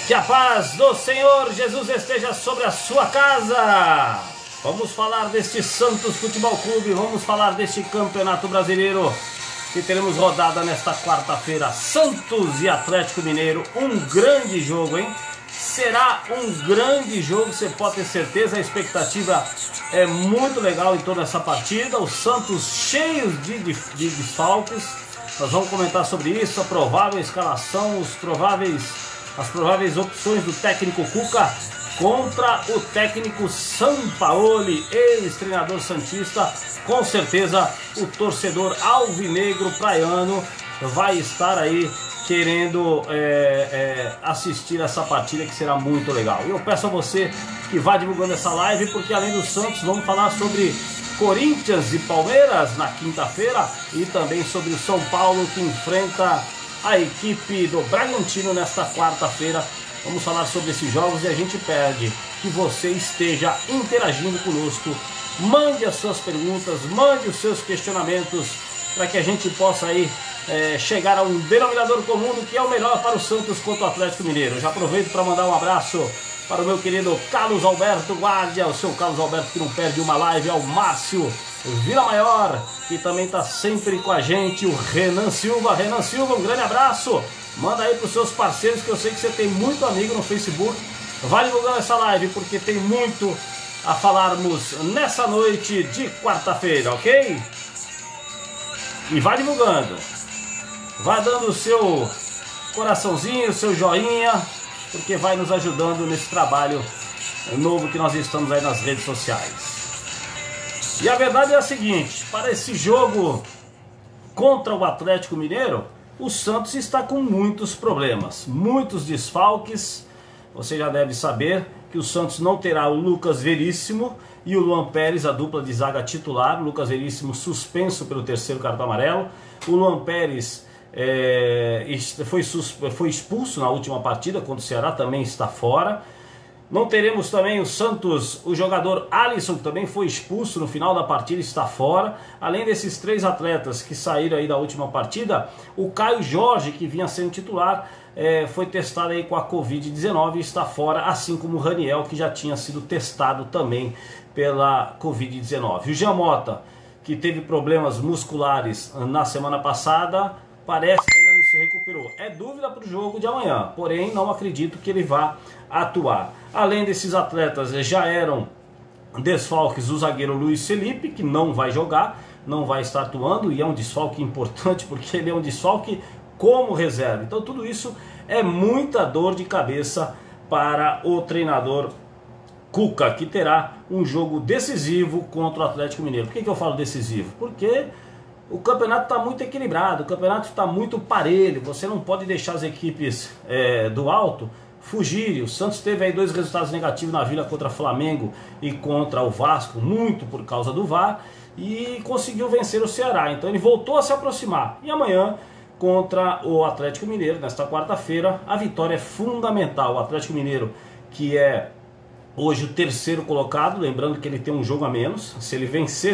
Que a paz do Senhor Jesus esteja sobre a sua casa. Vamos falar deste Santos Futebol Clube, vamos falar deste Campeonato Brasileiro que teremos rodada nesta quarta-feira. Santos e Atlético Mineiro, um grande jogo, hein? Será um grande jogo, você pode ter certeza, a expectativa é muito legal em toda essa partida. O Santos cheio de desfalques, nós vamos comentar sobre isso, a provável escalação, as prováveis opções do técnico Cuca contra o técnico Sampaoli, ex-treinador santista. Com certeza o torcedor alvinegro praiano vai estar aí querendo assistir essa partida, que será muito legal. E eu peço a você que vá divulgando essa live, porque além do Santos vamos falar sobre Corinthians e Palmeiras na quinta-feira e também sobre o São Paulo, que enfrenta a equipe do Bragantino nesta quarta-feira. Vamos falar sobre esses jogos e a gente pede que você esteja interagindo conosco. Mande as suas perguntas, mande os seus questionamentos, para que a gente possa aí chegar a um denominador comum do que é o melhor para o Santos contra o Atlético Mineiro. Já aproveito para mandar um abraço para o meu querido Carlos Alberto Guardia, o seu Carlos Alberto que não perde uma live, ao Márcio Vila Maior, que também está sempre com a gente, o Renan Silva, um grande abraço. Manda aí para os seus parceiros, que eu sei que você tem muito amigo no Facebook. Vai divulgando essa live, porque tem muito a falarmos nessa noite de quarta-feira, ok? E vai divulgando, vai dando o seu coraçãozinho, o seu joinha, porque vai nos ajudando nesse trabalho novo que nós estamos aí nas redes sociais. E a verdade é a seguinte: para esse jogo contra o Atlético Mineiro, o Santos está com muitos problemas, muitos desfalques. Você já deve saber que o Santos não terá o Lucas Veríssimo e o Luan Pérez, a dupla de zaga titular. O Lucas Veríssimo suspenso pelo terceiro cartão amarelo. O Luan Pérez foi expulso na última partida contra o Ceará, também está fora. Não teremos também o Santos, o jogador Alisson, que também foi expulso no final da partida, está fora. Além desses três atletas que saíram aí da última partida, o Caio Jorge, que vinha sendo titular, foi testado aí com a Covid-19 e está fora, assim como o Raniel, que já tinha sido testado também pela Covid-19. O Jean Mota, que teve problemas musculares na semana passada, parece que ainda não se recuperou. É dúvida para o jogo de amanhã, porém não acredito que ele vá atuar. Além desses atletas, já eram desfalques o zagueiro Luiz Felipe, que não vai jogar, não vai estar atuando, e é um desfalque importante, porque ele é um desfalque como reserva. Então tudo isso é muita dor de cabeça para o treinador Cuca, que terá um jogo decisivo contra o Atlético Mineiro. Por que eu falo decisivo? Porque o campeonato está muito equilibrado, o campeonato está muito parelho, você não pode deixar as equipes do alto fugirem. O Santos teve aí 2 resultados negativos na Vila contra Flamengo e contra o Vasco, muito por causa do VAR, e conseguiu vencer o Ceará. Então ele voltou a se aproximar. E amanhã, contra o Atlético Mineiro, nesta quarta-feira, a vitória é fundamental. O Atlético Mineiro, que é hoje o terceiro colocado, lembrando que ele tem um jogo a menos. Se ele vencer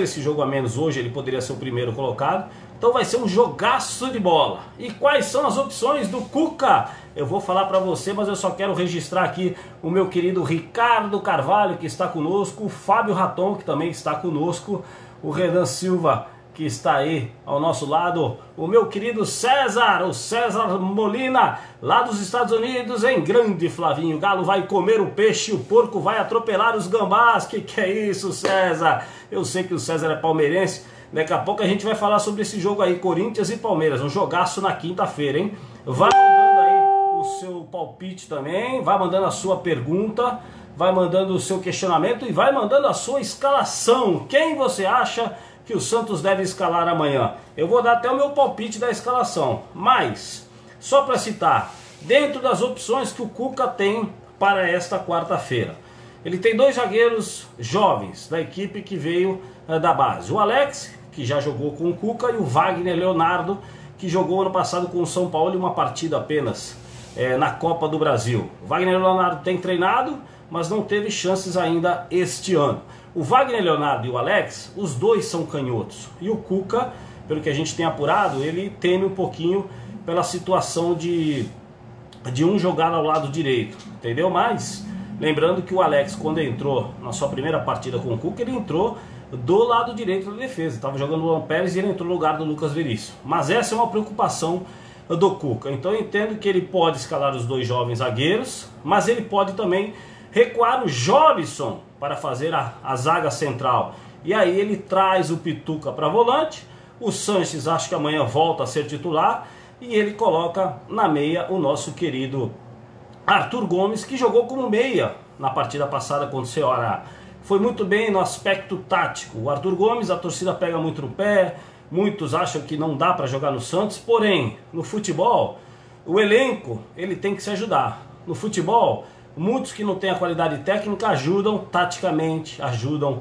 esse jogo a menos hoje, ele poderia ser o primeiro colocado. Então vai ser um jogaço de bola. E quais são as opções do Cuca? Eu vou falar para você, mas eu só quero registrar aqui o meu querido Ricardo Carvalho, que está conosco, o Fábio Raton, que também está conosco, o Renan Silva, que está aí ao nosso lado, o meu querido César, o César Molina, lá dos Estados Unidos, em grande Flavinho. O galo vai comer o peixe, o porco vai atropelar os gambás. Que é isso, César? Eu sei que o César é palmeirense. Daqui a pouco a gente vai falar sobre esse jogo aí, Corinthians e Palmeiras, um jogaço na quinta-feira, hein? Vai mandando aí o seu palpite também, vai mandando a sua pergunta, vai mandando o seu questionamento e vai mandando a sua escalação. Quem você acha que o Santos deve escalar amanhã? Eu vou dar até o meu palpite da escalação, mas só para citar, dentro das opções que o Cuca tem para esta quarta-feira, ele tem 2 zagueiros jovens da equipe que veio da base, o Alex, que já jogou com o Cuca, e o Wagner Leonardo, que jogou ano passado com o São Paulo em uma partida apenas na Copa do Brasil. O Wagner Leonardo tem treinado, mas não teve chances ainda este ano. O Wagner Leonardo e o Alex, os dois são canhotos. E o Cuca, pelo que a gente tem apurado, ele teme um pouquinho pela situação de de um jogar ao lado direito, entendeu? Mas lembrando que o Alex, quando entrou na sua primeira partida com o Cuca, ele entrou do lado direito da defesa, estava jogando o Luan Pérez e ele entrou no lugar do Lucas Veríssimo. Mas essa é uma preocupação do Cuca. Então eu entendo que ele pode escalar os dois jovens zagueiros, mas ele pode também recuar o Jobson para fazer a zaga central. E aí ele traz o Pituca para volante, o Sanches acho que amanhã volta a ser titular, e ele coloca na meia o nosso querido Arthur Gomes, que jogou como meia na partida passada contra o Ceará. Foi muito bem no aspecto tático. O Arthur Gomes, a torcida pega muito no pé, muitos acham que não dá para jogar no Santos, porém, no futebol, o elenco ele tem que se ajudar. No futebol, muitos que não têm a qualidade técnica ajudam taticamente, ajudam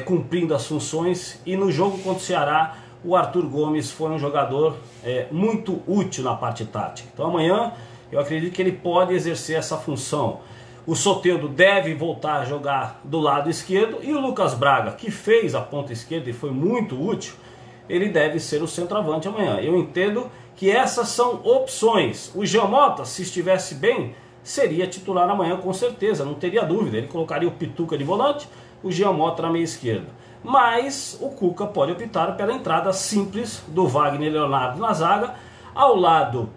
cumprindo as funções, e no jogo contra o Ceará, o Arthur Gomes foi um jogador muito útil na parte tática. Então amanhã eu acredito que ele pode exercer essa função. O Soteldo deve voltar a jogar do lado esquerdo, e o Lucas Braga, que fez a ponta esquerda e foi muito útil, ele deve ser o centroavante amanhã. Eu entendo que essas são opções. O Jean Mota, se estivesse bem, seria titular amanhã com certeza, não teria dúvida. Ele colocaria o Pituca de volante, o Jean Mota na meia esquerda. Mas o Cuca pode optar pela entrada simples do Wagner Leonardo na zaga, ao lado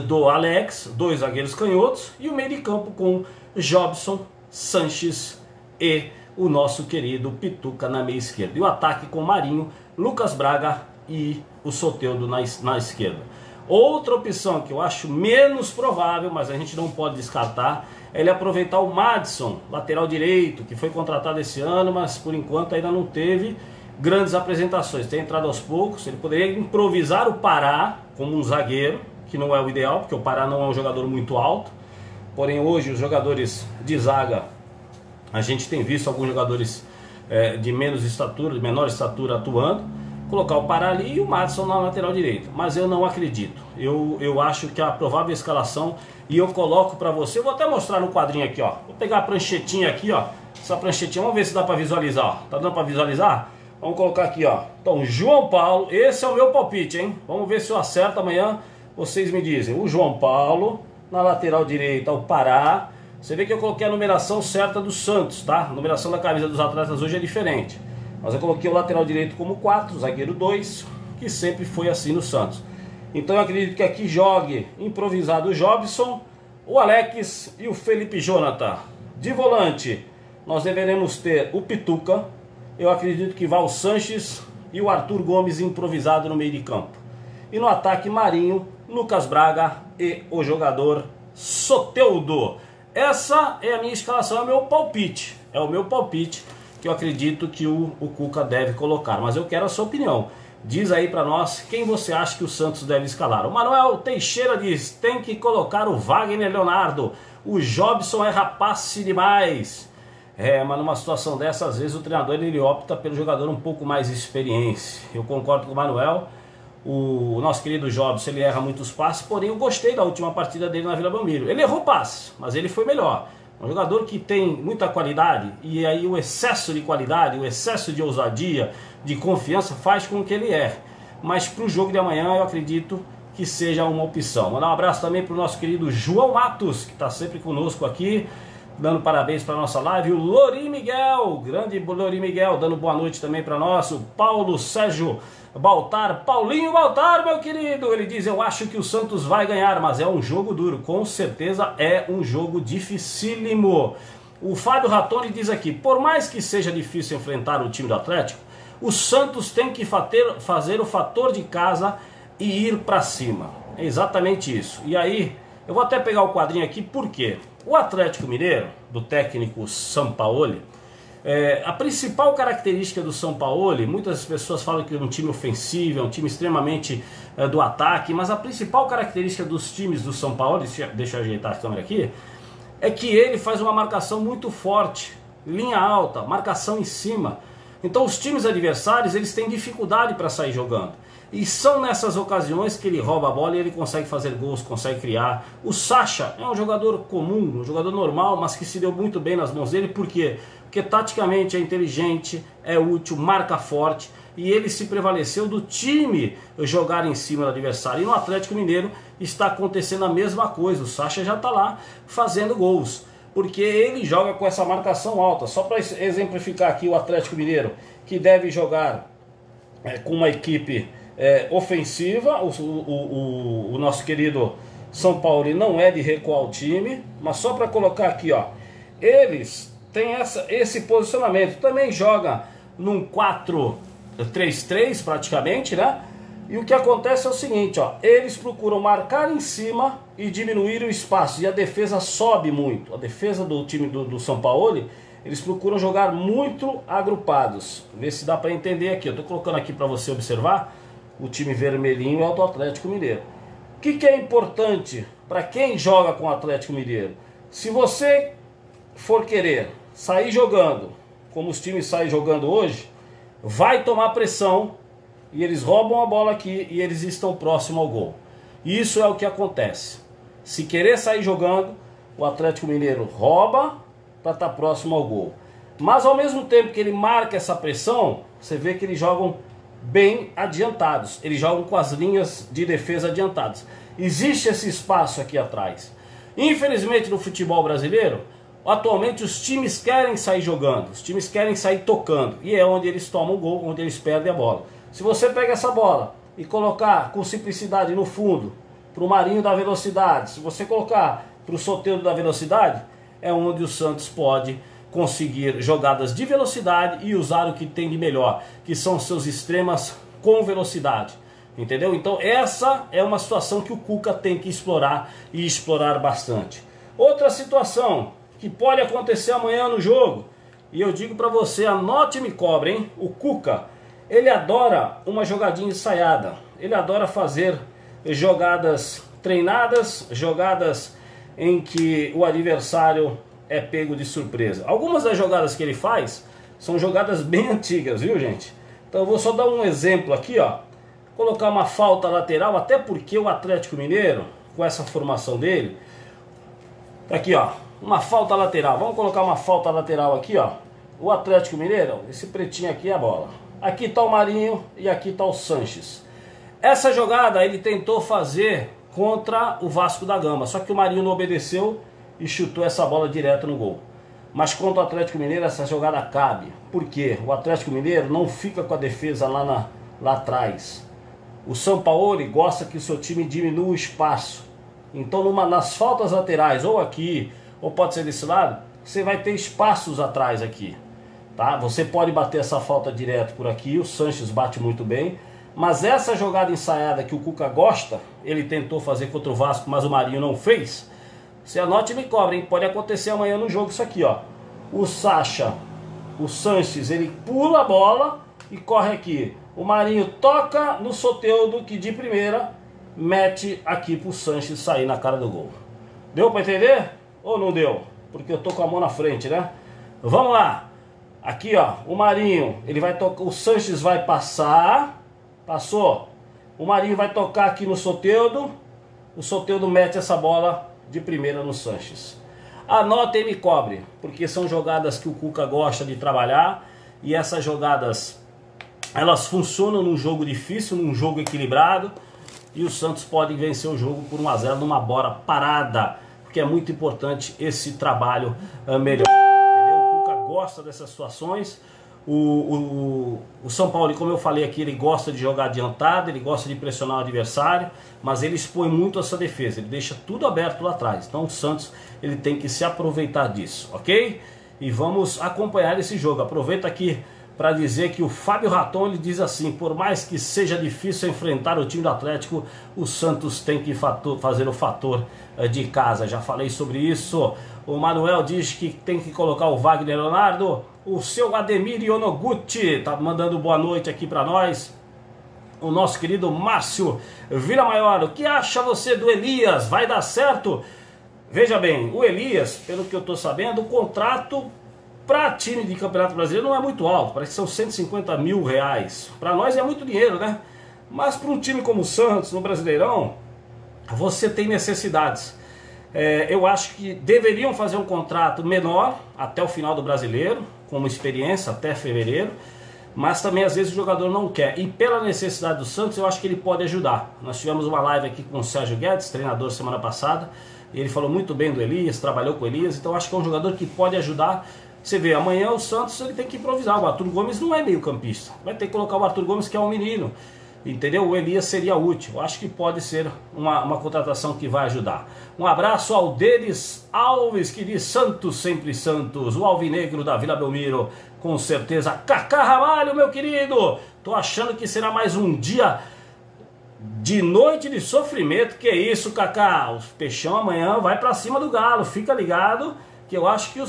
do Alex, dois zagueiros canhotos, e o meio de campo com Jobson, Sanches e o nosso querido Pituca na meia esquerda. E o ataque com Marinho, Lucas Braga e o Soteldo na esquerda. Outra opção que eu acho menos provável, mas a gente não pode descartar, é ele aproveitar o Madison, lateral direito, que foi contratado esse ano, mas por enquanto ainda não teve grandes apresentações. Tem entrado aos poucos. Ele poderia improvisar o Pará como um zagueiro, que não é o ideal, porque o Pará não é um jogador muito alto. Porém hoje os jogadores de zaga, a gente tem visto alguns jogadores de menos estatura, de menor estatura atuando. Colocar o Pará ali e o Madison na lateral direita. Mas eu não acredito. Eu acho que a provável escalação, e eu coloco para você, eu vou até mostrar no quadrinho aqui, ó. Vou pegar a pranchetinha aqui, ó. Essa pranchetinha, vamos ver se dá para visualizar, ó. Tá dando para visualizar? Vamos colocar aqui, ó. Então, João Paulo, esse é o meu palpite, hein? Vamos ver se eu acerto amanhã. Vocês me dizem. O João Paulo, na lateral direita, o Pará. Você vê que eu coloquei a numeração certa do Santos, tá? A numeração da camisa dos atletas hoje é diferente. Mas eu coloquei o lateral direito como 4, zagueiro 2, que sempre foi assim no Santos. Então eu acredito que aqui jogue improvisado o Jobson, o Alex e o Felipe Jonathan. De volante, nós deveremos ter o Pituca. Eu acredito que vá o Sanches e o Arthur Gomes improvisado no meio de campo. E no ataque, Marinho, Lucas Braga e o jogador Soteldo. Essa é a minha escalação, é o meu palpite. É o meu palpite que eu acredito que o Cuca deve colocar. Mas eu quero a sua opinião. Diz aí pra nós quem você acha que o Santos deve escalar. O Manuel Teixeira diz: tem que colocar o Wagner Leonardo. O Jobson é rapace demais. Mas numa situação dessa, às vezes o treinador ele opta pelo jogador um pouco mais experiente. Eu concordo com o Manuel. O nosso querido Jobson, ele erra muitos passes, porém eu gostei da última partida dele na Vila Belmiro. Ele errou passes, mas ele foi melhor. Um jogador que tem muita qualidade, e aí o excesso de qualidade, o excesso de ousadia, de confiança faz com que ele erre. Mas para o jogo de amanhã eu acredito que seja uma opção. Mandar um abraço também para o nosso querido João Matos, que está sempre conosco aqui, dando parabéns para a nossa live. O Lori Miguel, grande Lori Miguel, dando boa noite também para nós. O Paulo Sérgio Baltar, Paulinho Baltar, meu querido, ele diz: eu acho que o Santos vai ganhar, mas é um jogo duro, com certeza é um jogo dificílimo. O Fábio Ratoni diz aqui: por mais que seja difícil enfrentar o time do Atlético, o Santos tem que fazer o fator de casa e ir para cima. É exatamente isso. E aí, eu vou até pegar o quadrinho aqui, porque o Atlético Mineiro, do técnico Sampaoli, a principal característica do Sampaoli, muitas pessoas falam que é um time ofensivo, é um time extremamente do ataque, mas a principal característica dos times do Sampaoli, deixa eu ajeitar a câmera aqui, é que ele faz uma marcação muito forte, linha alta, marcação em cima. Então os times adversários, eles têm dificuldade para sair jogando. E são nessas ocasiões que ele rouba a bola e ele consegue fazer gols, consegue criar. O Sacha é um jogador comum, um jogador normal, mas que se deu muito bem nas mãos dele. Por quê? Porque taticamente é inteligente, é útil, marca forte. e ele se prevaleceu do time jogar em cima do adversário. E no Atlético Mineiro está acontecendo a mesma coisa, o Sacha já está lá fazendo gols, porque ele joga com essa marcação alta. Só para exemplificar aqui o Atlético Mineiro, que deve jogar com uma equipe ofensiva. O nosso querido São Paulo não é de recuar o time, mas só para colocar aqui, ó, eles têm esse posicionamento. Também joga num 4-3-3 praticamente, né? E o que acontece é o seguinte, ó, eles procuram marcar em cima e diminuir o espaço, e a defesa sobe muito. A defesa do time do São Paulo, eles procuram jogar muito agrupados. Vê se dá para entender aqui. Eu tô colocando aqui para você observar. O time vermelhinho é o do Atlético Mineiro. O que é importante para quem joga com o Atlético Mineiro? Se você for querer sair jogando como os times saem jogando hoje, vai tomar pressão e eles roubam a bola aqui e eles estão próximo ao gol. Isso é o que acontece. Se querer sair jogando, o Atlético Mineiro rouba para estar próximo ao gol. Mas ao mesmo tempo que ele marca essa pressão, você vê que eles jogam bem adiantados. Eles jogam com as linhas de defesa adiantadas. Existe esse espaço aqui atrás. Infelizmente no futebol brasileiro, atualmente os times querem sair jogando, os times querem sair tocando, e é onde eles tomam o gol, onde eles perdem a bola. Se você pega essa bola e colocar com simplicidade no fundo para o Marinho da velocidade, se você colocar para o Soteldo da velocidade, é onde o Santos pode conseguir jogadas de velocidade e usar o que tem de melhor, que são seus extremas com velocidade. Entendeu? Então essa é uma situação que o Cuca tem que explorar, e explorar bastante. Outra situação que pode acontecer amanhã no jogo, e eu digo para você, anote e me cobre, hein? O Cuca, ele adora uma jogadinha ensaiada, ele adora fazer jogadas treinadas, jogadas em que o adversário é pego de surpresa. Algumas das jogadas que ele faz são jogadas bem antigas, viu, gente? Então eu vou só dar um exemplo aqui, ó. Colocar uma falta lateral, até porque o Atlético Mineiro, com essa formação dele, aqui, ó, uma falta lateral. Vamos colocar uma falta lateral aqui, ó. O Atlético Mineiro, esse pretinho aqui é a bola. Aqui tá o Marinho e aqui tá o Sanches. Essa jogada ele tentou fazer contra o Vasco da Gama, só que o Marinho não obedeceu e chutou essa bola direto no gol. Mas contra o Atlético Mineiro essa jogada cabe. Por quê? O Atlético Mineiro não fica com a defesa lá atrás. O São Paulo gosta que o seu time diminua o espaço. Então nas faltas laterais, ou aqui, ou pode ser desse lado, você vai ter espaços atrás aqui. Tá? Você pode bater essa falta direto por aqui, o Sanches bate muito bem. Mas essa jogada ensaiada que o Cuca gosta, ele tentou fazer contra o Vasco, mas o Marinho não fez. Você anote e me cobre, hein? Pode acontecer amanhã no jogo isso aqui, ó. O Sacha, o Sanches, ele pula a bola e corre aqui. O Marinho toca no Soteldo, que de primeira mete aqui pro Sanches sair na cara do gol. Deu para entender? Ou não deu? Porque eu tô com a mão na frente, né? Vamos lá. Aqui, ó, o Marinho, ele vai tocar, o Sanches vai passar, passou. O Marinho vai tocar aqui no Soteldo, o Soteldo mete essa bola de primeira no Sanches. Anota e me cobre, porque são jogadas que o Cuca gosta de trabalhar, e essas jogadas, elas funcionam num jogo difícil, num jogo equilibrado, e o Santos pode vencer o jogo por 1 a 0 numa bola parada, porque é muito importante esse trabalho melhor. Entendeu? O Cuca gosta dessas situações. O São Paulo, como eu falei aqui, ele gosta de jogar adiantado, ele gosta de pressionar o adversário, mas ele expõe muito essa defesa, ele deixa tudo aberto lá atrás. Então o Santos, ele tem que se aproveitar disso, ok? E vamos acompanhar esse jogo. Aproveito aqui para dizer que o Fábio Raton, ele diz assim: por mais que seja difícil enfrentar o time do Atlético, o Santos tem que fazer o fator de casa. Já falei sobre isso. O Manuel diz que tem que colocar o Wagner Leonardo. O seu Ademir Yonoguchi tá mandando boa noite aqui para nós. O nosso querido Márcio Vilamaior: o que acha você do Elias? Vai dar certo? Veja bem, o Elias, pelo que eu estou sabendo, o contrato para time de Campeonato Brasileiro não é muito alto, parece que são 150 mil reais. Para nós é muito dinheiro, né? Mas para um time como o Santos, no Brasileirão, você tem necessidades. Eu acho que deveriam fazer um contrato menor até o final do Brasileiro, com uma experiência até fevereiro. mas também às vezes o jogador não quer. E pela necessidade do Santos, eu acho que ele pode ajudar. Nós tivemos uma live aqui com o Sérgio Guedes, treinador, semana passada, e ele falou muito bem do Elias, trabalhou com o Elias, então acho que é um jogador que pode ajudar. Você vê, amanhã o Santos ele tem que improvisar. O Arthur Gomes não é meio campista, vai ter que colocar o Arthur Gomes, que é um menino, entendeu? O Elias seria útil. Eu acho que pode ser uma contratação que vai ajudar. Um abraço ao Denis Alves, que diz Santos, sempre Santos. O alvinegro da Vila Belmiro, com certeza. Cacá Ramalho, meu querido, tô achando que será mais um dia de noite de sofrimento. Que isso, Cacá? O Peixão amanhã vai pra cima do Galo, fica ligado, que eu acho que eu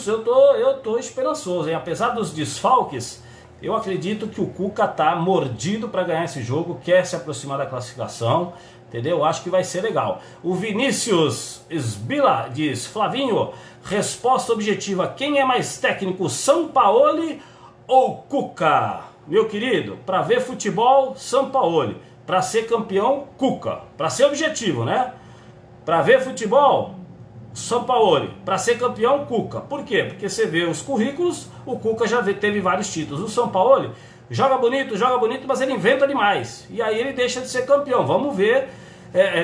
tô esperançoso, hein? Apesar dos desfalques, eu acredito que o Cuca tá mordido para ganhar esse jogo, quer se aproximar da classificação, entendeu? Eu acho que vai ser legal. O Vinícius Sbila diz, Flavinho, resposta objetiva, quem é mais técnico, Sampaoli ou Cuca? Meu querido, para ver futebol, Sampaoli. Para ser campeão, Cuca. Para ser objetivo, né? Para ver futebol, Sampaoli. Para ser campeão, Cuca. Por quê? Porque você vê os currículos, o Cuca já teve vários títulos. O Sampaoli joga bonito, mas ele inventa demais. E aí ele deixa de ser campeão. Vamos ver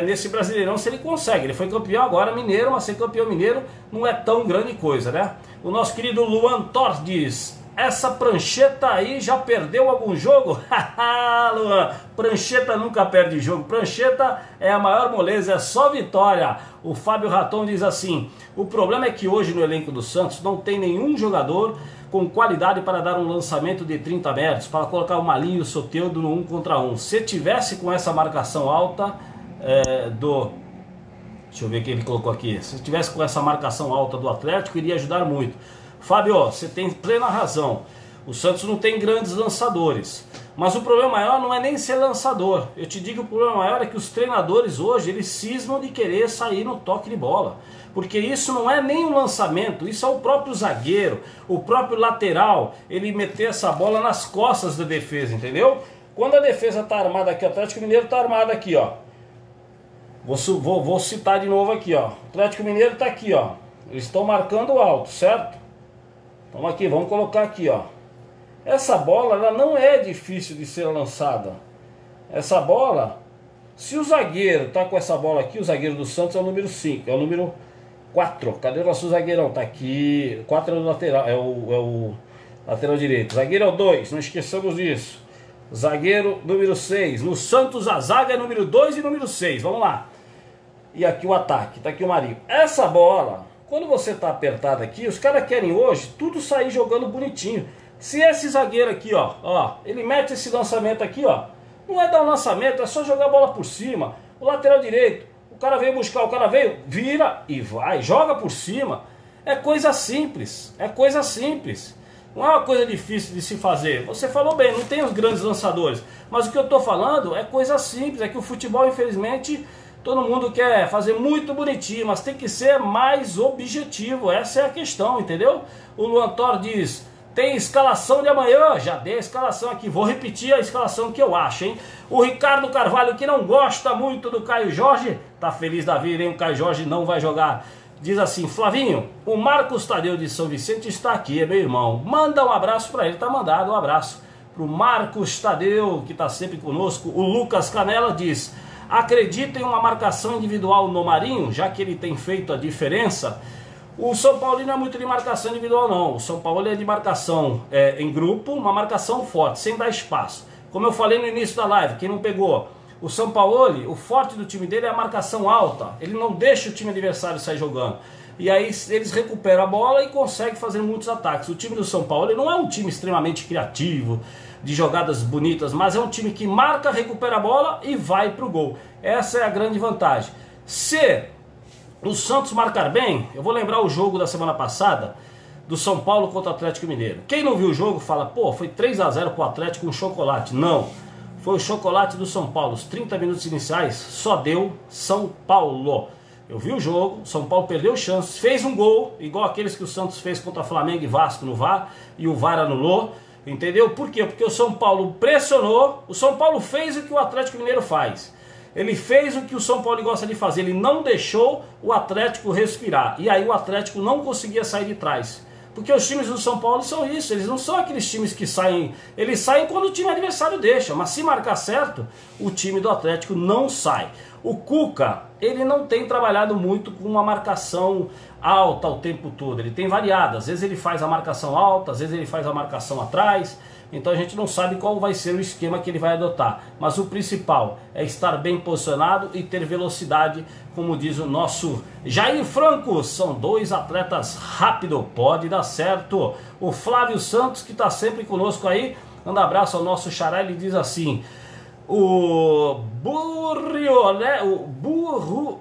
nesse Brasileirão se ele consegue. Ele foi campeão agora mineiro, mas ser campeão mineiro não é tão grande coisa, né? O nosso querido Luan Tor diz, essa prancheta aí já perdeu algum jogo? Haha, Luan, prancheta nunca perde jogo. Prancheta é a maior moleza, é só vitória. O Fábio Raton diz assim, o problema é que hoje no elenco do Santos não tem nenhum jogador com qualidade para dar um lançamento de 30 metros, para colocar o Malinho e o Soteldo no 1 contra 1. Se tivesse com essa marcação alta deixa eu ver o que ele colocou aqui. Se tivesse com essa marcação alta do Atlético, iria ajudar muito. Fábio, você tem plena razão. O Santos não tem grandes lançadores. Mas o problema maior não é nem ser lançador. Eu te digo, o problema maior é que os treinadores hoje, eles cismam de querer sair no toque de bola. Porque isso não é nem um lançamento, isso é o próprio zagueiro, o próprio lateral, ele meter essa bola nas costas da defesa, entendeu? Quando a defesa está armada aqui, o Atlético Mineiro está armado aqui, ó. Vou citar de novo aqui, ó. O Atlético Mineiro está aqui, ó. Eles estão marcando alto, certo? Então aqui, vamos colocar aqui, ó. Essa bola, ela não é difícil de ser lançada. Essa bola, se o zagueiro tá com essa bola aqui, o zagueiro do Santos é o número 5, é o número 4. Cadê o nosso zagueirão? Tá aqui. 4 é o lateral, é o lateral direito. Zagueiro é o 2, não esqueçamos disso. Zagueiro número 6. No Santos a zaga é número 2 e número 6. Vamos lá. E aqui o ataque, tá aqui o Marinho. Essa bola, quando você tá apertado aqui, os caras querem hoje tudo sair jogando bonitinho. Se esse zagueiro aqui, ó, ele mete esse lançamento aqui, ó, não é dar um lançamento, é só jogar a bola por cima. O lateral direito, o cara veio buscar, o cara veio, vira e vai, joga por cima. É coisa simples, é coisa simples. Não é uma coisa difícil de se fazer. Você falou bem, não tem os grandes lançadores. Mas o que eu tô falando é coisa simples, é que o futebol, infelizmente, todo mundo quer fazer muito bonitinho, mas tem que ser mais objetivo. Essa é a questão, entendeu? O Luan Tor diz, tem escalação de amanhã? Já dei a escalação aqui, vou repetir a escalação que eu acho, hein? O Ricardo Carvalho, que não gosta muito do Caio Jorge, tá feliz da vida, hein? O Caio Jorge não vai jogar. Diz assim, Flavinho, o Marcos Tadeu de São Vicente está aqui, é meu irmão. Manda um abraço para ele, tá mandado um abraço pro Marcos Tadeu, que tá sempre conosco. O Lucas Canela diz, acredita em uma marcação individual no Marinho, já que ele tem feito a diferença? O São Paulo não é muito de marcação individual não, o São Paulo é de marcação em grupo, uma marcação forte, sem dar espaço. Como eu falei no início da live, quem não pegou, o São Paulo, o forte do time dele é a marcação alta, ele não deixa o time adversário sair jogando. E aí eles recuperam a bola e conseguem fazer muitos ataques. O time do São Paulo não é um time extremamente criativo, de jogadas bonitas, mas é um time que marca, recupera a bola e vai pro gol. Essa é a grande vantagem. Se o Santos marcar bem, eu vou lembrar o jogo da semana passada, do São Paulo contra o Atlético Mineiro. Quem não viu o jogo fala, pô, foi 3-0 pro Atlético com chocolate. Não, foi o chocolate do São Paulo. Os 30 minutos iniciais só deu São Paulo. Eu vi o jogo, São Paulo perdeu chances, fez um gol, igual aqueles que o Santos fez contra Flamengo e Vasco no VAR, e o VAR anulou, entendeu? Por quê? Porque o São Paulo pressionou, o São Paulo fez o que o Atlético Mineiro faz. Ele fez o que o São Paulo gosta de fazer, ele não deixou o Atlético respirar, e aí o Atlético não conseguia sair de trás. Porque os times do São Paulo são isso, eles não são aqueles times que saem, eles saem quando o time adversário deixa, mas se marcar certo, o time do Atlético não sai. O Cuca, ele não tem trabalhado muito com uma marcação alta o tempo todo, ele tem variado, às vezes ele faz a marcação alta, às vezes ele faz a marcação atrás, então a gente não sabe qual vai ser o esquema que ele vai adotar, mas o principal é estar bem posicionado e ter velocidade, como diz o nosso Jair Franco, são dois atletas rápido, pode dar certo. O Flávio Santos, que está sempre conosco aí, manda um abraço ao nosso xará, ele diz assim: o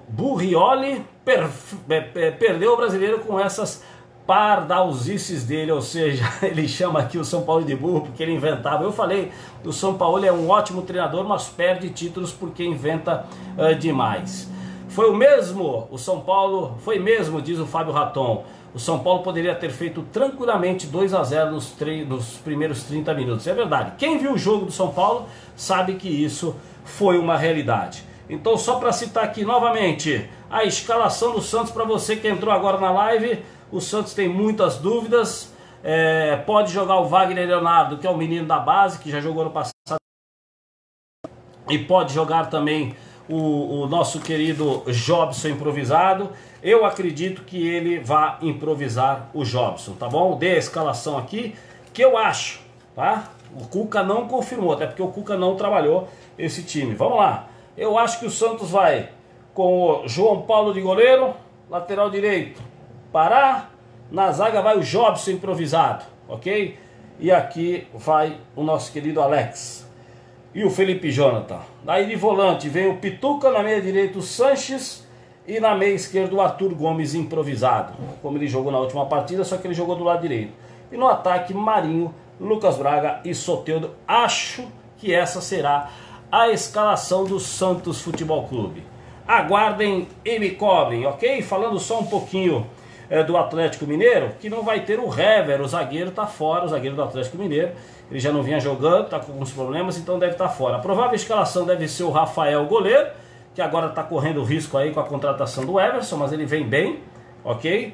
Burrioli perdeu o brasileiro com essas pardalzices dele, ou seja, ele chama aqui o São Paulo de burro porque ele inventava. Eu falei, o São Paulo é um ótimo treinador, mas perde títulos porque inventa demais. Foi o mesmo, o São Paulo, foi mesmo, diz o Fábio Raton. O São Paulo poderia ter feito tranquilamente 2-0 nos primeiros 30 minutos. É verdade. Quem viu o jogo do São Paulo sabe que isso foi uma realidade. Então, só para citar aqui novamente a escalação do Santos para você que entrou agora na live. O Santos tem muitas dúvidas. Pode jogar o Wagner Leonardo, que é o menino da base, que já jogou no passado. E pode jogar também o nosso querido Jobson improvisado. Eu acredito que ele vai improvisar o Jobson, tá bom? Dei a escalação aqui, que eu acho, tá? O Cuca não confirmou, até porque o Cuca não trabalhou esse time. Vamos lá. Eu acho que o Santos vai com o João Paulo de goleiro, lateral direito Pará, na zaga vai o Jobson improvisado, ok? E aqui vai o nosso querido Alex e o Felipe Jonathan. Daí de volante vem o Pituca, na meia direita o Sanches e na meia esquerda o Arthur Gomes improvisado, como ele jogou na última partida, só que ele jogou do lado direito. E no ataque Marinho, Lucas Braga e Soteldo. Acho que essa será a escalação do Santos Futebol Clube. Aguardem e me cobrem, ok? Falando só um pouquinho do Atlético Mineiro, que não vai ter o Hever, o zagueiro está fora, o zagueiro do Atlético Mineiro, ele já não vinha jogando, está com alguns problemas, então deve estar fora. A provável escalação deve ser o Rafael, goleiro, que agora está correndo risco aí com a contratação do Everson, mas ele vem bem, ok?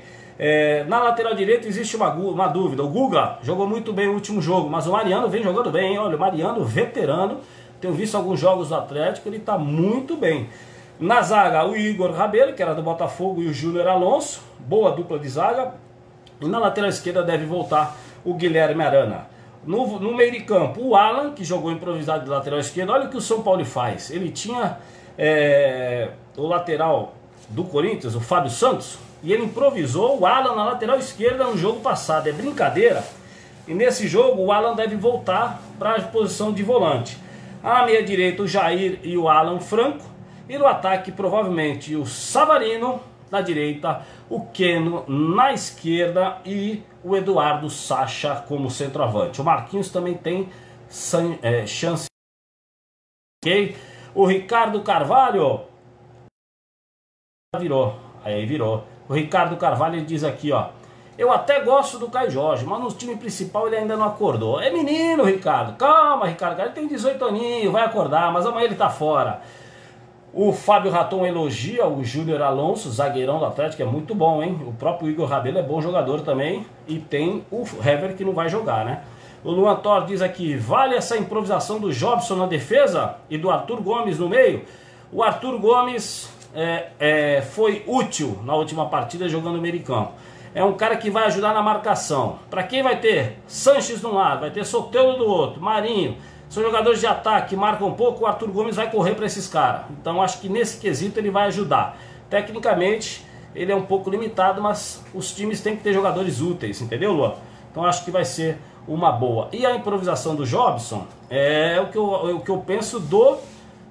Na lateral direita existe uma dúvida, o Guga jogou muito bem o último jogo, mas o Mariano vem jogando bem, hein? Olha, o Mariano, veterano, tenho visto alguns jogos do Atlético, ele está muito bem. Na zaga, o Igor Rabelo, que era do Botafogo, e o Júnior Alonso. Boa dupla de zaga. E na lateral esquerda deve voltar o Guilherme Arana. No meio de campo, o Alan, que jogou improvisado de lateral esquerdo. Olha o que o São Paulo faz. Ele tinha o lateral do Corinthians, o Fábio Santos, e ele improvisou o Alan na lateral esquerda no jogo passado. É brincadeira. E nesse jogo, o Alan deve voltar para a posição de volante. À meia direita, o Jair e o Alan Franco. E no ataque, provavelmente, o Savarino na direita, o Keno na esquerda e o Eduardo Sacha como centroavante. O Marquinhos também tem chance. Ok? O Ricardo Carvalho virou. O Ricardo Carvalho, ele diz aqui, ó: eu até gosto do Caio Jorge, mas no time principal ele ainda não acordou. É menino, Ricardo. Calma, Ricardo. Ele tem 18 aninhos, vai acordar, mas amanhã ele tá fora. O Fábio Raton elogia o Júnior Alonso, zagueirão do Atlético, é muito bom, hein? O próprio Igor Rabelo é bom jogador também. E tem o Hever que não vai jogar, né? O Luan Thor diz aqui: vale essa improvisação do Jobson na defesa e do Arthur Gomes no meio? O Arthur Gomes foi útil na última partida jogando no meio de campo. É um cara que vai ajudar na marcação. Para quem vai ter Sanches de um lado, vai ter Soteldo do outro, Marinho. São jogadores de ataque que marcam um pouco, o Arthur Gomes vai correr para esses caras. Então acho que nesse quesito ele vai ajudar. Tecnicamente ele é um pouco limitado, mas os times têm que ter jogadores úteis, entendeu, Luan? Então acho que vai ser uma boa. E a improvisação do Jobson é o que eu penso do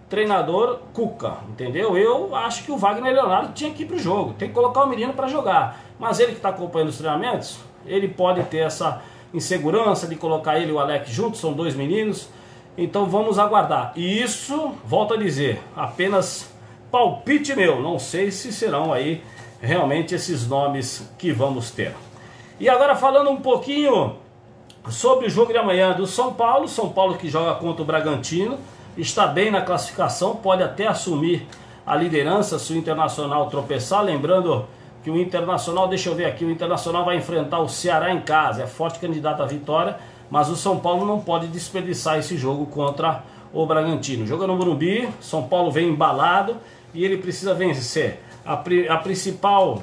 treinador Cuca, entendeu? Eu acho que o Wagner Leonardo tinha que ir para o jogo, tem que colocar o menino para jogar. Mas ele que está acompanhando os treinamentos, ele pode ter essa insegurança de colocar ele e o Alex juntos, são dois meninos. Então vamos aguardar. E isso, volto a dizer, apenas palpite meu. Não sei se serão aí realmente esses nomes que vamos ter. E agora falando um pouquinho sobre o jogo de amanhã do São Paulo. São Paulo que joga contra o Bragantino. Está bem na classificação, pode até assumir a liderança se o Internacional tropeçar. Lembrando que o Internacional, deixa eu ver aqui, o Internacional vai enfrentar o Ceará em casa, é forte candidato à vitória, mas o São Paulo não pode desperdiçar esse jogo contra o Bragantino. Joga no Morumbi, São Paulo vem embalado e ele precisa vencer. A principal,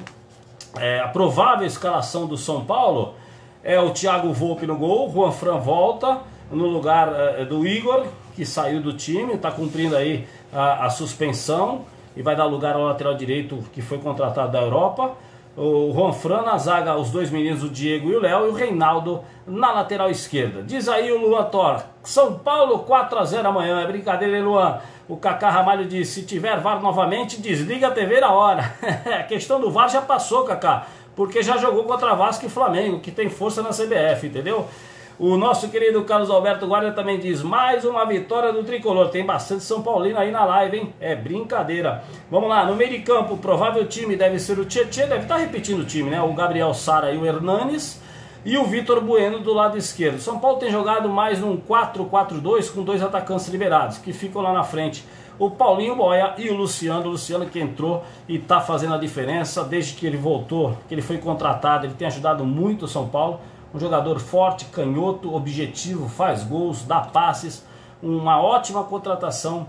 a provável escalação do São Paulo é o Thiago Volpe no gol, Juan Fran volta no lugar do Igor, que saiu do time, está cumprindo aí a suspensão e vai dar lugar ao lateral direito que foi contratado da Europa. O Juan Fran na zaga, os dois meninos, o Diego e o Léo, e o Reinaldo na lateral esquerda. Diz aí o Luan Thor, São Paulo 4 a 0 amanhã. É brincadeira, hein, Luan? O Kaká Ramalho diz, se tiver VAR novamente, desliga a TV na hora. A questão do VAR já passou, Kaká, porque já jogou contra Vasco e Flamengo, que tem força na CBF, entendeu? O nosso querido Carlos Alberto Guarda também diz, mais uma vitória do Tricolor. Tem bastante São Paulino aí na live, hein? É brincadeira. Vamos lá, no meio de campo, o provável time deve ser o Tietê, deve estar repetindo o time, né? O Gabriel Sara e o Hernanes e o Vitor Bueno do lado esquerdo. São Paulo tem jogado mais num 4-4-2 com dois atacantes liberados, que ficam lá na frente. O Paulinho Boia e o Luciano que entrou e está fazendo a diferença desde que ele voltou, que ele foi contratado. Ele tem ajudado muito o São Paulo. Um jogador forte, canhoto, objetivo, faz gols, dá passes. Uma ótima contratação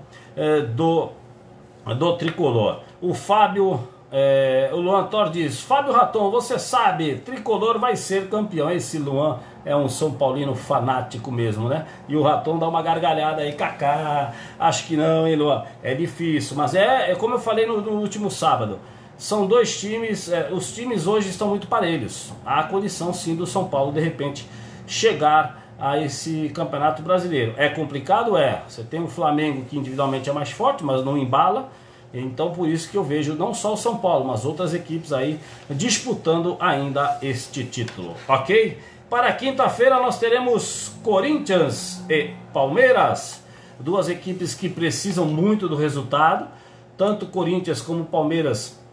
do Tricolor. O Fábio, o Luan Thor diz, Fábio Raton, você sabe, Tricolor vai ser campeão. Esse Luan é um São Paulino fanático mesmo, né? E o Raton dá uma gargalhada aí, Kaká, acho que não, hein, Luan? É difícil, mas é como eu falei no último sábado. São dois times, os times hoje estão muito parelhos. Há condição sim do São Paulo de repente chegar a esse campeonato brasileiro. É complicado? É. Você tem o Flamengo que individualmente é mais forte, mas não embala. Então por isso que eu vejo não só o São Paulo, mas outras equipes aí disputando ainda este título. Ok? Para quinta-feira nós teremos Corinthians e Palmeiras. Duas equipes que precisam muito do resultado. Tanto Corinthians como Palmeiras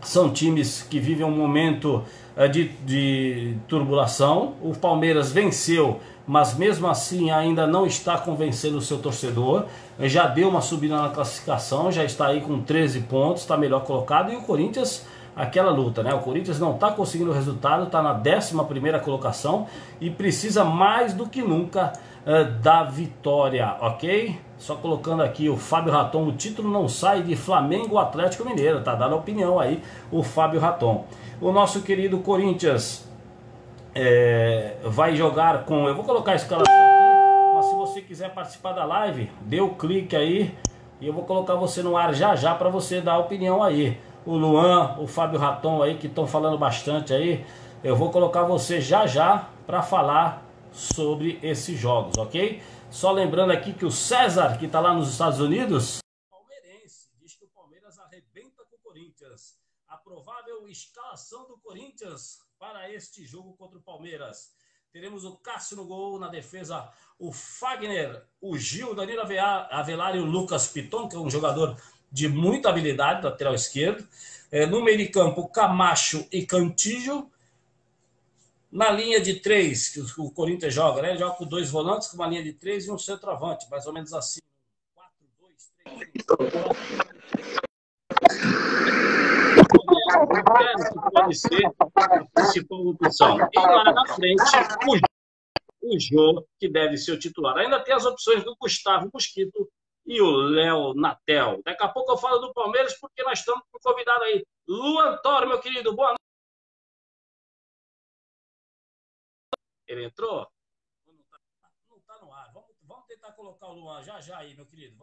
são times que vivem um momento de turbulação. O Palmeiras venceu, mas mesmo assim ainda não está convencendo o seu torcedor. Já deu uma subida na classificação, já está aí com 13 pontos, está melhor colocado. E o Corinthians, aquela luta, né? O Corinthians não está conseguindo o resultado, está na 11ª colocação e precisa mais do que nunca da vitória, ok? Só colocando aqui o Fábio Raton, o título não sai de Flamengo Atlético Mineiro, tá dando a opinião aí o Fábio Raton. O nosso querido Corinthians vai jogar com, eu vou colocar a escalação aqui, mas se você quiser participar da live, dê o clique aí e eu vou colocar você no ar já já para você dar a opinião aí. O Luan, o Fábio Raton aí que estão falando bastante aí, eu vou colocar você já já para falar sobre esses jogos, ok? Só lembrando aqui que o César, que está lá nos Estados Unidos, palmeirense, diz que o Palmeiras arrebenta com o Corinthians. A provável escalação do Corinthians para este jogo contra o Palmeiras. Teremos o Cássio no gol, na defesa o Fagner, o Gil, Danilo Avelar e o Lucas Piton, que é um jogador de muita habilidade, lateral esquerdo. No meio de campo, Camacho e Cantillo. Na linha de 3, que o Corinthians joga, né? Ele joga com 2 volantes, com uma linha de 3 e um centroavante, mais ou menos assim. 4-2-3-1. Que pode ser a principal opção. E lá na frente, o Jô, que deve ser o titular. Ainda tem as opções do Gustavo Mosquito e o Léo Natel. Daqui a pouco eu falo do Palmeiras, porque nós estamos com um convidado aí. Luan Thor, meu querido, boa noite. Ele entrou? Não tá no ar. Vamos tentar colocar o Luan já aí, meu querido.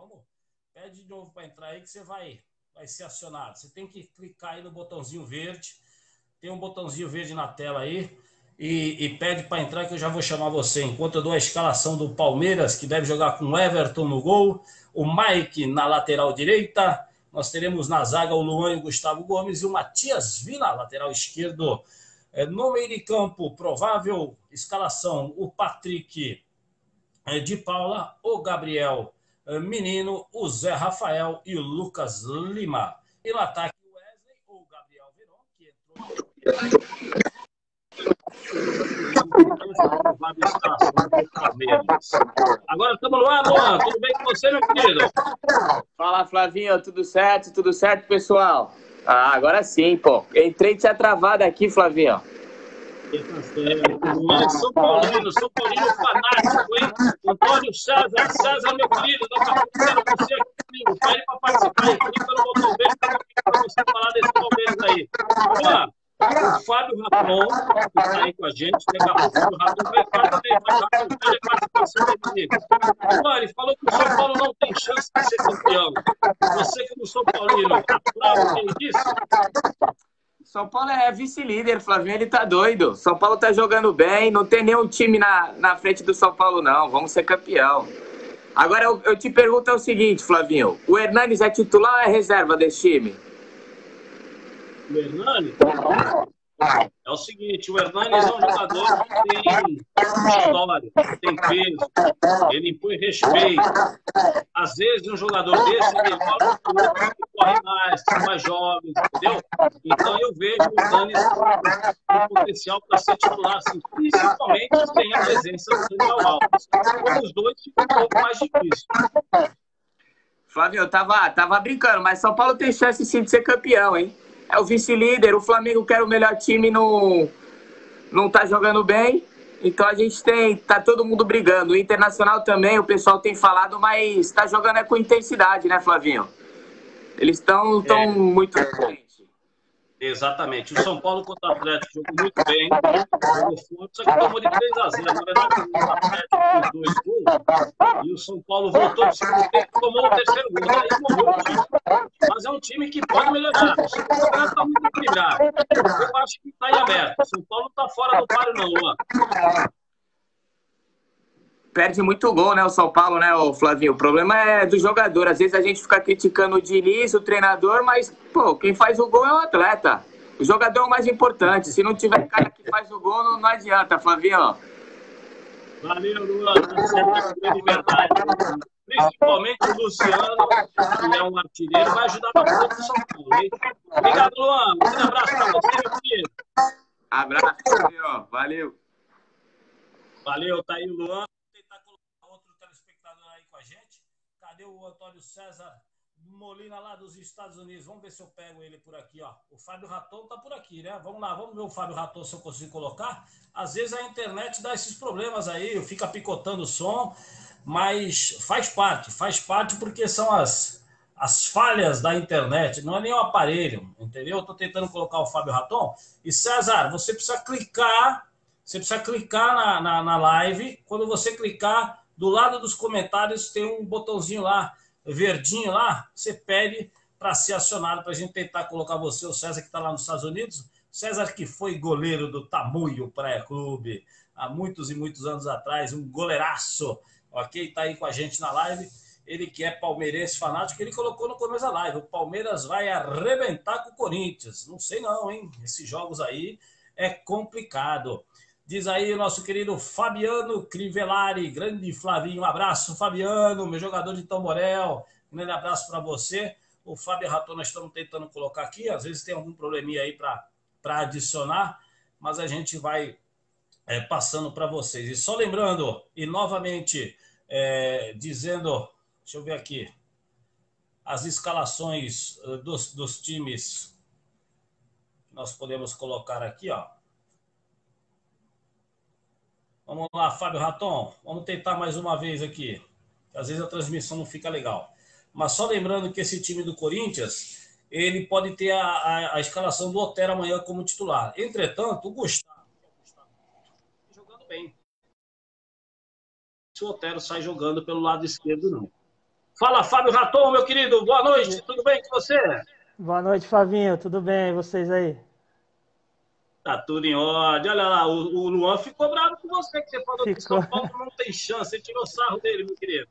Pede de novo para entrar aí que você vai ser acionado. Você tem que clicar aí no botãozinho verde. Tem um botãozinho verde na tela aí. E pede para entrar que eu já vou chamar você. Enquanto eu dou a escalação do Palmeiras, que deve jogar com o Everton no gol. O Mike na lateral direita. Nós teremos na zaga o Luan e o Gustavo Gomes. E o Matias Vina, lateral esquerdo. No meio de campo, provável escalação, o Patrick de Paula, o Gabriel Menino, o Zé Rafael e o Lucas Lima. E no ataque, o Wesley ou o Gabriel Veron, que entrou. Agora estamos no ar, Luan. Tudo bem com você, meu querido? Fala, Flavinho. Tudo certo, pessoal? Ah, agora sim, pô. Entrei tinha travado aqui, Flavinho. São Paulino fanático, hein? Antônio César, meu querido, daqui a pouco quero você aqui comigo. Pede para participar aí, clica no botão verde para você falar desse Palmeiras aí. Luan, o Fábio Raton, que está aí com a gente, daqui a pouco o Fábio Raton vai fazer participação aí comigo. Luan, ele falou que o São Paulo não tem chance de ser campeão. Você, como São Paulino, aprova o que ele disse? São Paulo é vice-líder, Flavinho, ele tá doido. São Paulo tá jogando bem, não tem nenhum time na frente do São Paulo, não. Vamos ser campeão. Agora, eu te pergunto o seguinte, Flavinho. O Hernanes é titular ou é reserva desse time? O Hernanes? É o seguinte, o Hernanes é um jogador que tem história, tem peso, ele impõe respeito. Às vezes, um jogador desse, ele fala que o outro que corre mais, que é mais jovem, entendeu? Então, eu vejo o Hernanes com potencial para ser titular, assim, principalmente sem a presença do Daniel Alves. Com os dois, fica um pouco mais difícil. Flávio, eu tava brincando, mas São Paulo tem chance sim de ser campeão, hein? É o vice-líder, o Flamengo, que era o melhor time, não tá jogando bem. Então a gente tá todo mundo brigando. O Internacional também, o pessoal tem falado, mas tá jogando com intensidade, né, Flavinho? Eles estão muito bem. Exatamente. O São Paulo contra o Atlético jogou muito bem, jogou forte, só que tomou de 3-0. Na verdade, o Atlético fez 2 gols e o São Paulo voltou para o segundo tempo e tomou o terceiro gol. Daí morreu o time. Mas é um time que pode melhorar. O campeonato está muito equilibrado. Eu acho que está em aberto. O São Paulo não está fora do páreo, não, Luan. Perde muito gol, né, o São Paulo, né, o Flavinho? O problema é do jogador. Às vezes a gente fica criticando o Diniz, o treinador, mas, pô, quem faz o gol é o atleta. O jogador é o mais importante. Se não tiver cara que faz o gol, não adianta, Flavinho. Valeu, Luan. Tá de verdade. Principalmente o Luciano, que é um artilheiro, vai ajudar bastante o São Paulo, hein? Obrigado, Luan. Um grande abraço para você, meu querido. Abraço, Flavinho. Valeu. Valeu, tá aí o Luan. Outro telespectador aí com a gente. Cadê o Antônio César Molina lá dos Estados Unidos? Vamos ver se eu pego ele por aqui, ó. O Fábio Raton tá por aqui, né? Vamos lá, vamos ver o Fábio Raton se eu consigo colocar. Às vezes a internet dá esses problemas aí, fica picotando o som, mas faz parte porque são as falhas da internet, não é nem o aparelho, entendeu? Eu tô tentando colocar o Fábio Raton. E César, você precisa clicar na live. Quando você clicar, do lado dos comentários tem um botãozinho lá, verdinho lá, você pede para ser acionado, para a gente tentar colocar você, o César que está lá nos Estados Unidos. César que foi goleiro do Tamoio Praia Clube há muitos e muitos anos atrás, um goleiraço, ok? Está aí com a gente na live. Ele que é palmeirense fanático, ele colocou no começo da live, o Palmeiras vai arrebentar com o Corinthians. Não sei não, hein? Esses jogos aí é complicado. Diz aí o nosso querido Fabiano Crivellari, grande Flavinho, um abraço, Fabiano, meu jogador de Tamborel, um grande abraço para você. O Fábio Raton nós estamos tentando colocar aqui, às vezes tem algum probleminha aí para adicionar, mas a gente vai passando para vocês. E só lembrando, e novamente dizendo, deixa eu ver aqui, as escalações dos times que nós podemos colocar aqui, ó. Vamos lá, Fábio Raton, vamos tentar mais uma vez aqui. Às vezes a transmissão não fica legal. Mas só lembrando que esse time do Corinthians, ele pode ter a escalação do Otero amanhã como titular. Entretanto, o Gustavo está jogando bem. Se o Otero sai jogando pelo lado esquerdo, não. Fala, Fábio Raton, meu querido. Boa noite, tudo bem com você? Boa noite, Flavinho. Tudo bem? E vocês aí? Tá tudo em ordem. Olha lá, o Luan ficou bravo com você, que você falou que o São Paulo não tem chance. Você tirou sarro dele, meu querido.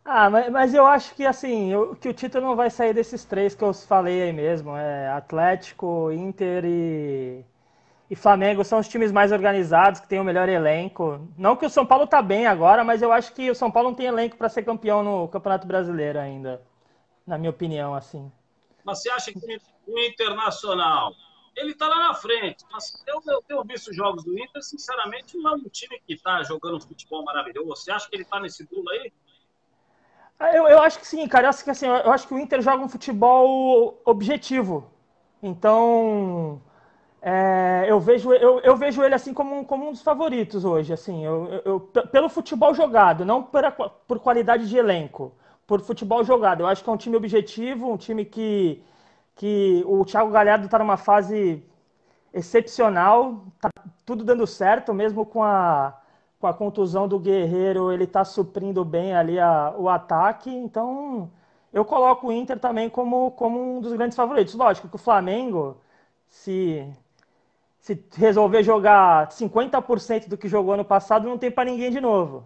Ah, mas eu acho que assim, que o título não vai sair desses três que eu falei aí mesmo. Atlético, Inter e Flamengo são os times mais organizados, que têm o melhor elenco. Não que o São Paulo tá bem agora, mas eu acho que o São Paulo não tem elenco para ser campeão no Campeonato Brasileiro ainda, na minha opinião, assim. Mas você acha que o Internacional, ele tá lá na frente, mas eu tenho visto jogos do Inter, sinceramente, não é um time que tá jogando futebol maravilhoso. Você acha que ele tá nesse bolo aí? Eu acho que sim, cara. Eu acho que o Inter joga um futebol objetivo. Então, eu vejo ele assim como um dos favoritos hoje. Assim, pelo futebol jogado, não por qualidade de elenco, por futebol jogado. Eu acho que é um time objetivo, um time que o Thiago Galhardo está numa fase excepcional, tá tudo dando certo, mesmo com a contusão do Guerreiro, ele está suprindo bem ali o ataque. Então, eu coloco o Inter também como um dos grandes favoritos. Lógico que o Flamengo, se resolver jogar 50% do que jogou ano passado, não tem para ninguém de novo.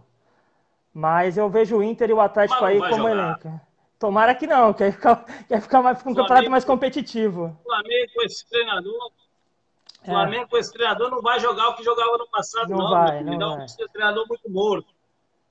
Mas eu vejo o Inter e o Atlético aí como elenco. Tomara que não, quer ficar mais, um campeonato mais competitivo. Flamengo com esse treinador. Flamengo com esse treinador não vai jogar o que jogava no passado, não. Vai. Esse treinador muito morto.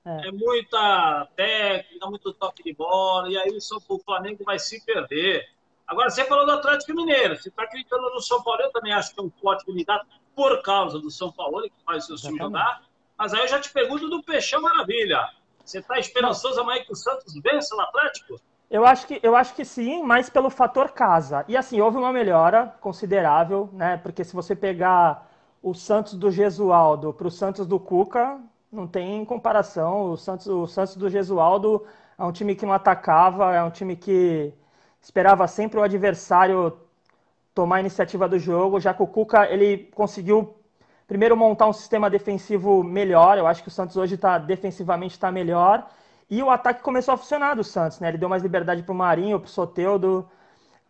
É muita técnica, muito toque de bola, e aí o Flamengo vai se perder. Agora, você falou do Atlético Mineiro, você está acreditando no São Paulo, eu também acho que é um forte candidato por causa do São Paulo, que faz o seu time jogar. Mas aí eu já te pergunto do Peixão Maravilha. Você está esperançoso amanhã que o Santos vença o Atlético? Eu acho que sim, mas pelo fator casa. E assim, houve uma melhora considerável, né? Porque se você pegar o Santos do Gesualdo para o Santos do Cuca, não tem comparação. O Santos do Gesualdo é um time que não atacava, é um time que esperava sempre o adversário tomar a iniciativa do jogo, já que o Cuca ele conseguiu primeiro montar um sistema defensivo melhor. Eu acho que o Santos hoje defensivamente está melhor. E o ataque começou a funcionar do Santos, né? Ele deu mais liberdade para o Marinho, para o Soteldo.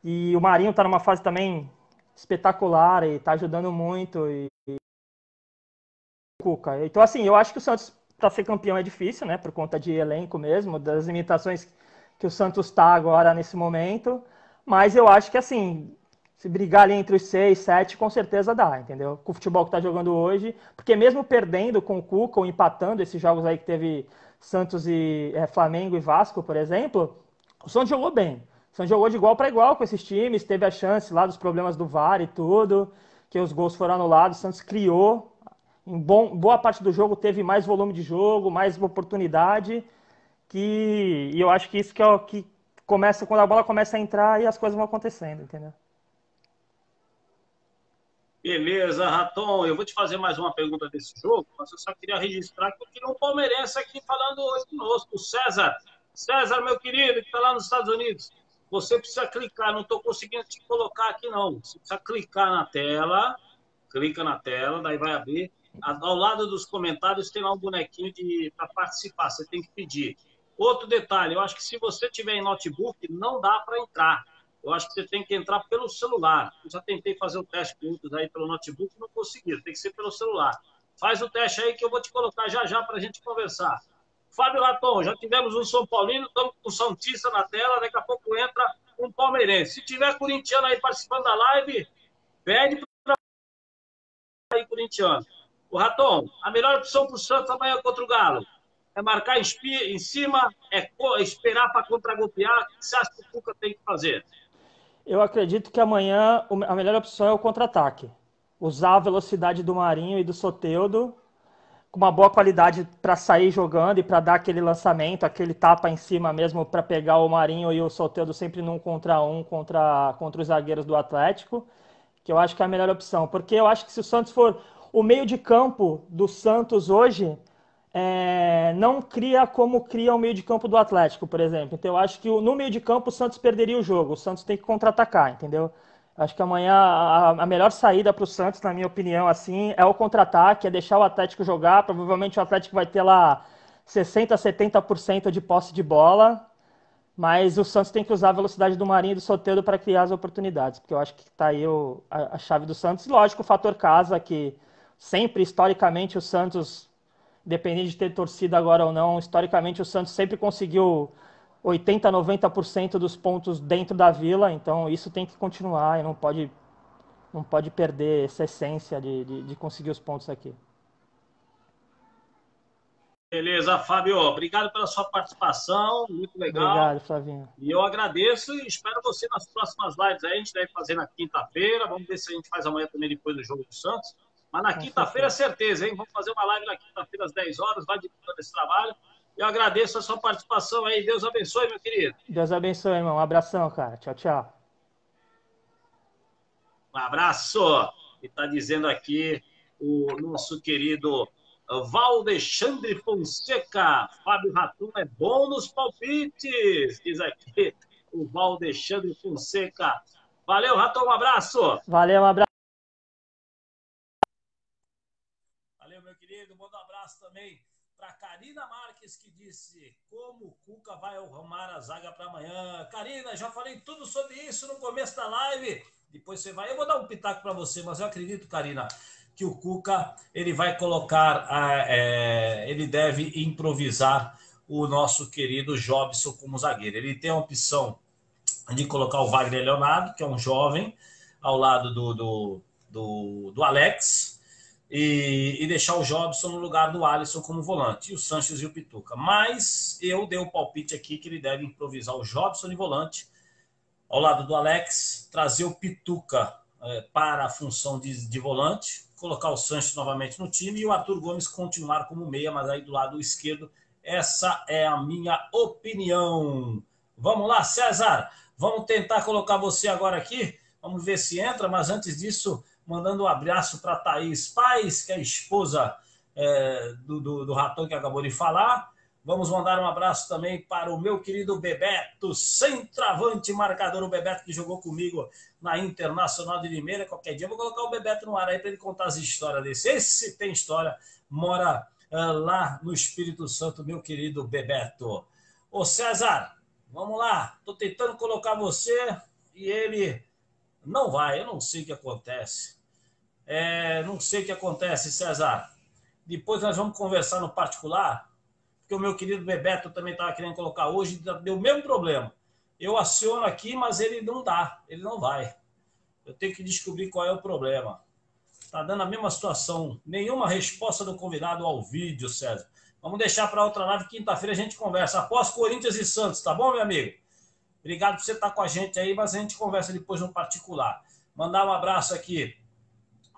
E o Marinho está numa fase também espetacular e está ajudando muito. Cuca. Então, assim, eu acho que o Santos, para ser campeão, é difícil, né? Por conta de elenco mesmo, das limitações que o Santos está agora nesse momento. Mas eu acho que, assim, se brigar ali entre os 6, 7, com certeza dá, entendeu? Com o futebol que está jogando hoje. Porque mesmo perdendo com o Cuca ou empatando esses jogos aí que teve Santos e Flamengo e Vasco, por exemplo, o Santos jogou bem. O Santos jogou de igual para igual com esses times, teve a chance lá dos problemas do VAR e tudo, que os gols foram anulados, o Santos criou. Em boa parte do jogo teve mais volume de jogo, mais oportunidade, e eu acho que isso que é o que começa, quando a bola começa a entrar e as coisas vão acontecendo, entendeu? Beleza, Raton. Eu vou te fazer mais uma pergunta desse jogo, mas eu só queria registrar que eu tinha um palmeirense aqui falando hoje conosco, o César. César, meu querido, que está lá nos Estados Unidos. Você precisa clicar, não estou conseguindo te colocar aqui, não. Você precisa clicar na tela, clica na tela, daí vai abrir. Ao lado dos comentários tem lá um bonequinho para participar, você tem que pedir. Outro detalhe, eu acho que se você tiver em notebook, não dá para entrar. Eu acho que você tem que entrar pelo celular. Eu já tentei fazer o teste com outros aí pelo notebook, não consegui. Tem que ser pelo celular. Faz o teste aí que eu vou te colocar já para a gente conversar. Fábio Raton, já tivemos um São Paulino, estamos com o Santista na tela, daqui a pouco entra um palmeirense. Se tiver corintiano aí participando da live, pede para aí corintiano. O Raton, a melhor opção para o Santos amanhã contra o Galo é marcar em cima, é esperar para contragolpear. O que você acha que o Cuca tem que fazer? Eu acredito que amanhã a melhor opção é o contra-ataque. Usar a velocidade do Marinho e do Soteldo com uma boa qualidade para sair jogando e para dar aquele lançamento, aquele tapa em cima mesmo para pegar o Marinho e o Soteldo sempre num contra um contra os zagueiros do Atlético, que eu acho que é a melhor opção. Porque eu acho que se o Santos for o meio de campo do Santos hoje, não cria como cria o meio de campo do Atlético, por exemplo. Então eu acho que no meio de campo o Santos perderia o jogo. O Santos tem que contra-atacar, entendeu? Acho que amanhã a melhor saída para o Santos, na minha opinião, assim, é o contra-ataque, é deixar o Atlético jogar. Provavelmente o Atlético vai ter lá 60%, 70% de posse de bola, mas o Santos tem que usar a velocidade do Marinho e do Soteldo para criar as oportunidades, porque eu acho que está aí a chave do Santos. Lógico, o fator casa, que sempre, historicamente, o Santos, independente de ter torcida agora ou não, historicamente o Santos sempre conseguiu 80%, 90% dos pontos dentro da Vila, então isso tem que continuar e não pode perder essa essência de conseguir os pontos aqui. Beleza, Fábio. Obrigado pela sua participação, muito legal. Obrigado, Flavinho. E eu agradeço e espero você nas próximas lives aí. A gente deve fazer na quinta-feira. Vamos ver se a gente faz amanhã também depois do jogo do Santos. Mas na quinta-feira é certeza, hein? Vamos fazer uma live na quinta-feira às 10 horas, vai divulgando esse trabalho. Eu agradeço a sua participação aí. Deus abençoe, meu querido. Deus abençoe, irmão. Um abração, cara. Tchau, tchau. Um abraço. E está dizendo aqui o nosso querido Valdexandre Fonseca. Fábio Ratum é bom nos palpites. Diz aqui o Valdexandre Fonseca. Valeu, Ratum, um abraço. Valeu, um abraço. Valeu, meu querido. Manda um abraço também para Karina Marques, que disse como o Cuca vai arrumar a zaga para amanhã. Karina, já falei tudo sobre isso no começo da live. Depois você vai... Eu vou dar um pitaco para você, mas eu acredito, Karina, que o Cuca ele vai colocar... ele deve improvisar o nosso querido Jobson como zagueiro. Ele tem a opção de colocar o Wagner Leonardo, que é um jovem, ao lado do Alex, e deixar o Jobson no lugar do Alisson como volante, e o Sanches e o Pituca. Mas eu dei o palpite aqui que ele deve improvisar o Jobson de volante, ao lado do Alex, trazer o Pituca para a função de volante, colocar o Sanches novamente no time e o Arthur Gomes continuar como meia, mas aí do lado esquerdo. Essa é a minha opinião. Vamos lá, César. Vamos tentar colocar você agora aqui. Vamos ver se entra, mas antes disso, mandando um abraço para a Thaís Paz, que é a esposa do Ratão que acabou de falar. Vamos mandar um abraço também para o meu querido Bebeto, centroavante marcador, o Bebeto que jogou comigo na Internacional de Limeira. Qualquer dia eu vou colocar o Bebeto no ar aí para ele contar as histórias desse. Esse tem história, mora lá no Espírito Santo, meu querido Bebeto. Ô César, vamos lá, estou tentando colocar você e ele não vai, eu não sei o que acontece. Não sei o que acontece, César. Depois nós vamos conversar no particular, porque o meu querido Bebeto também estava querendo colocar hoje, deu o mesmo problema. Eu aciono aqui, mas ele não dá, ele não vai. Eu tenho que descobrir qual é o problema. Está dando a mesma situação. Nenhuma resposta do convidado ao vídeo, César. Vamos deixar para outra live, quinta-feira a gente conversa. Após Corinthians e Santos, tá bom, meu amigo? Obrigado por você estar com a gente aí, mas a gente conversa depois no particular. Mandar um abraço aqui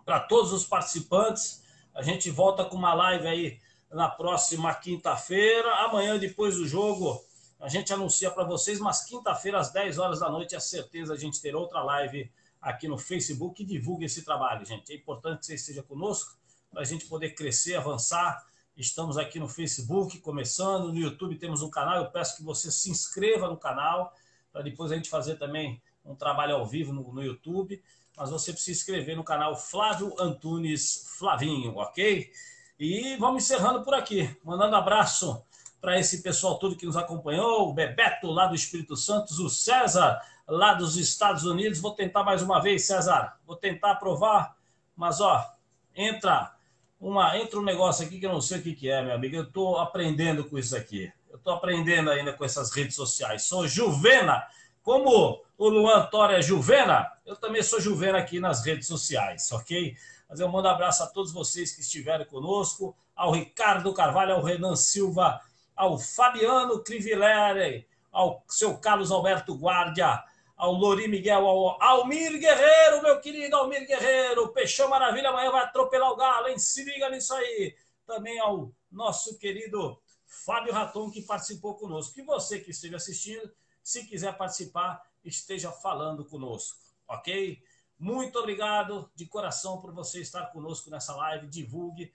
para todos os participantes. A gente volta com uma live aí na próxima quinta-feira. Amanhã, depois do jogo, a gente anuncia para vocês, mas quinta-feira, às 10 horas da noite, é certeza a gente ter outra live aqui no Facebook. Divulgue esse trabalho, gente. É importante que você esteja conosco para a gente poder crescer, avançar. Estamos aqui no Facebook, começando. No YouTube temos um canal. Eu peço que você se inscreva no canal, para depois a gente fazer também um trabalho ao vivo no YouTube. Mas você precisa se inscrever no canal Flávio Antunes Flavinho, ok? E vamos encerrando por aqui, mandando abraço para esse pessoal todo que nos acompanhou, o Bebeto lá do Espírito Santo, o César lá dos Estados Unidos. Vou tentar mais uma vez, César, vou tentar aprovar, mas ó, entra um negócio aqui que eu não sei o que é, meu amigo. Eu estou aprendendo com isso aqui, eu estou aprendendo ainda com essas redes sociais. Sou Juvena, como o Luan Tora é Juvena, eu também sou Juvena aqui nas redes sociais, ok? Mas eu mando um abraço a todos vocês que estiveram conosco, ao Ricardo Carvalho, ao Renan Silva, ao Fabiano Crivileri, ao seu Carlos Alberto Guardia, ao Lori Miguel, ao Almir Guerreiro, meu querido Almir Guerreiro, Peixão Maravilha, amanhã vai atropelar o Galo, hein? Se liga nisso aí. Também ao nosso querido Fábio Raton, que participou conosco. E você que esteja assistindo, se quiser participar, esteja falando conosco, ok? Muito obrigado de coração por você estar conosco nessa live. Divulgue,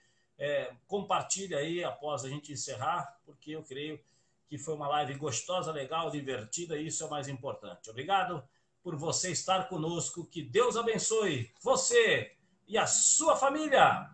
compartilhe aí após a gente encerrar, porque eu creio que foi uma live gostosa, legal, divertida, e isso é o mais importante. Obrigado por você estar conosco. Que Deus abençoe você e a sua família.